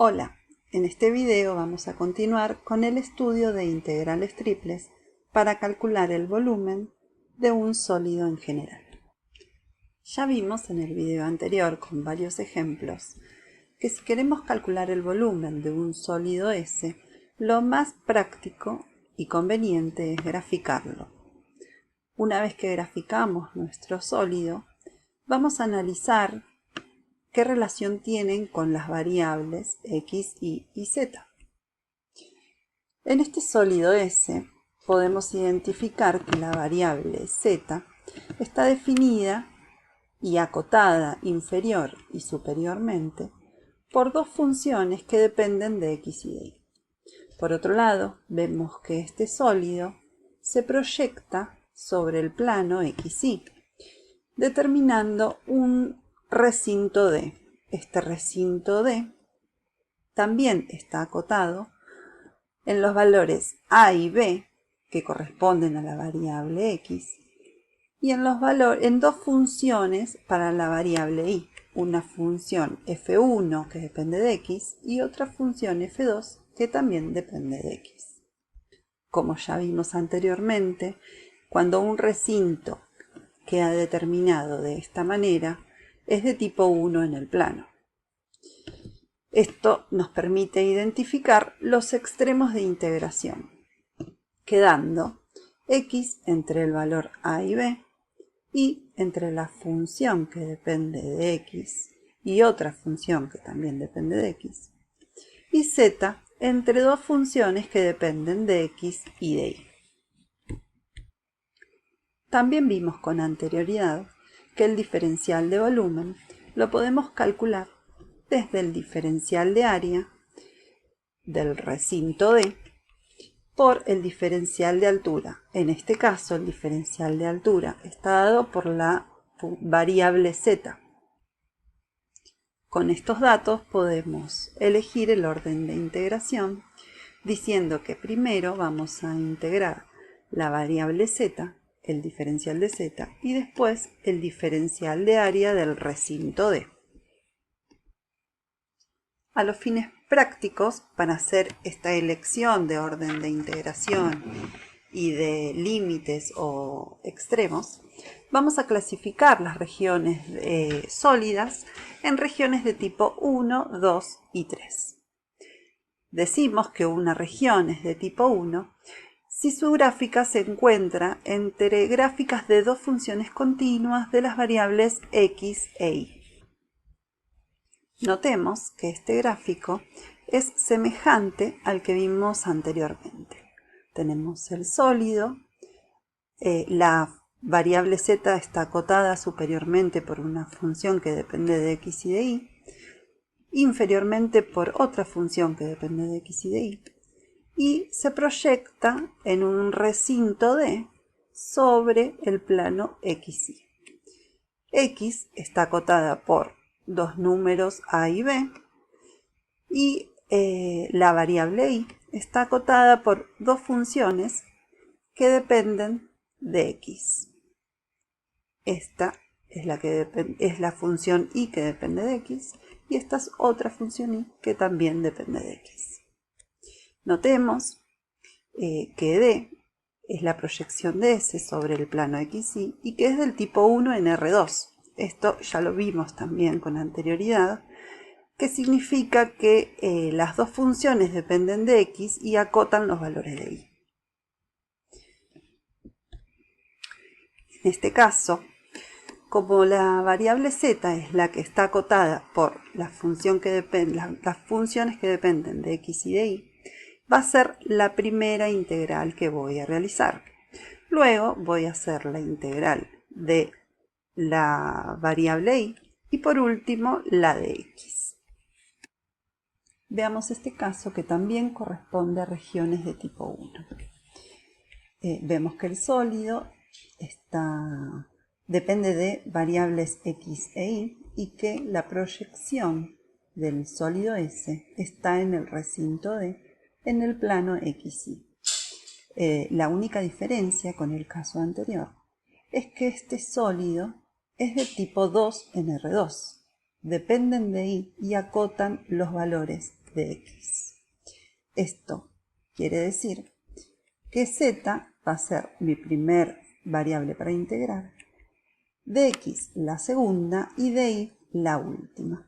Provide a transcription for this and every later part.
Hola, en este video vamos a continuar con el estudio de integrales triples para calcular el volumen de un sólido en general. Ya vimos en el video anterior con varios ejemplos que si queremos calcular el volumen de un sólido S, lo más práctico y conveniente es graficarlo. Una vez que graficamos nuestro sólido, vamos a analizar qué relación tienen con las variables x, y z. En este sólido S podemos identificar que la variable z está definida y acotada inferior y superiormente por dos funciones que dependen de x y de y. Por otro lado, vemos que este sólido se proyecta sobre el plano XY, determinando un recinto D. Este recinto D también está acotado en los valores A y B, que corresponden a la variable X, y en dos funciones para la variable Y, una función f1 que depende de X y otra función f2 que también depende de X. Como ya vimos anteriormente, cuando un recinto queda determinado de esta manera, es de tipo 1 en el plano. Esto nos permite identificar los extremos de integración, quedando x entre el valor a y b y entre la función que depende de x y otra función que también depende de x, y z entre dos funciones que dependen de x y de y. También vimos con anterioridad que el diferencial de volumen lo podemos calcular desde el diferencial de área del recinto D por el diferencial de altura. En este caso, el diferencial de altura está dado por la variable z. Con estos datos podemos elegir el orden de integración, diciendo que primero vamos a integrar la variable z, el diferencial de z, y después el diferencial de área del recinto D. A los fines prácticos, para hacer esta elección de orden de integración y de límites o extremos, vamos a clasificar las regiones sólidas en regiones de tipo 1, 2 y 3. Decimos que una región es de tipo 1 si su gráfica se encuentra entre gráficas de dos funciones continuas de las variables x e y. Notemos que este gráfico es semejante al que vimos anteriormente. Tenemos el sólido, la variable z está acotada superiormente por una función que depende de x y de y, inferiormente por otra función que depende de x y de y se proyecta en un recinto D sobre el plano XY. X está acotada por dos números A y B, y la variable Y está acotada por dos funciones que dependen de X. Esta es la función Y que depende de X, y esta es otra función Y que también depende de X. Notemos que D es la proyección de S sobre el plano XY y que es del tipo 1 en R2. Esto ya lo vimos también con anterioridad, que significa que las dos funciones dependen de X y acotan los valores de Y. En este caso, como la variable z es la que está acotada por las funciones que dependen de X y de Y, va a ser la primera integral que voy a realizar. Luego voy a hacer la integral de la variable Y por último la de X. Veamos este caso que también corresponde a regiones de tipo 1. Vemos que el sólido depende de variables X e Y y que la proyección del sólido S está en el recinto D en el plano XY. La única diferencia con el caso anterior es que este sólido es de tipo 2 en R2. dependen de y y acotan los valores de x. Esto quiere decir que z va a ser mi primer variable para integrar, de x la segunda y de y la última.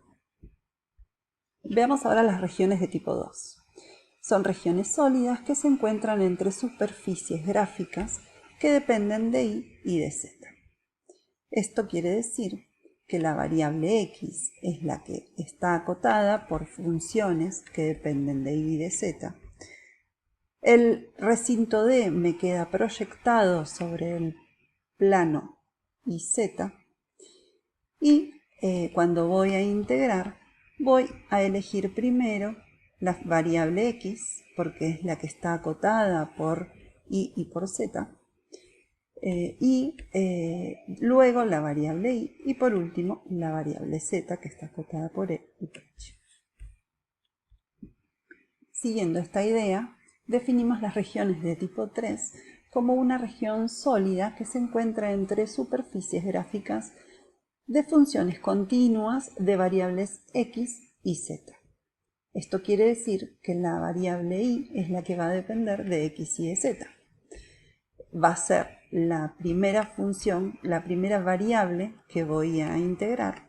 Veamos ahora las regiones de tipo 2. Son regiones sólidas que se encuentran entre superficies gráficas que dependen de y de z. Esto quiere decir que la variable x es la que está acotada por funciones que dependen de y de z. El recinto D me queda proyectado sobre el plano YZ y cuando voy a integrar voy a elegir primero la variable x porque es la que está acotada por y por z luego la variable y por último la variable z que está acotada por e y por h. Siguiendo esta idea, definimos las regiones de tipo 3 como una región sólida que se encuentra entre superficies gráficas de funciones continuas de variables x y z. Esto quiere decir que la variable y es la que va a depender de x y de z. Va a ser la primera función, la primera variable que voy a integrar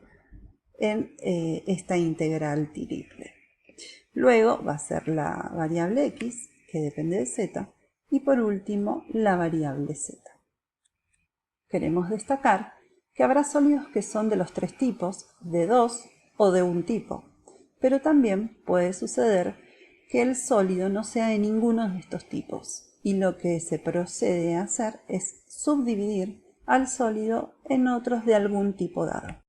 en esta integral triple. Luego va a ser la variable x, que depende de z, y por último la variable z. Queremos destacar que habrá sólidos que son de los tres tipos, de dos o de un tipo, pero también puede suceder que el sólido no sea de ninguno de estos tipos, y lo que se procede a hacer es subdividir al sólido en otros de algún tipo dado.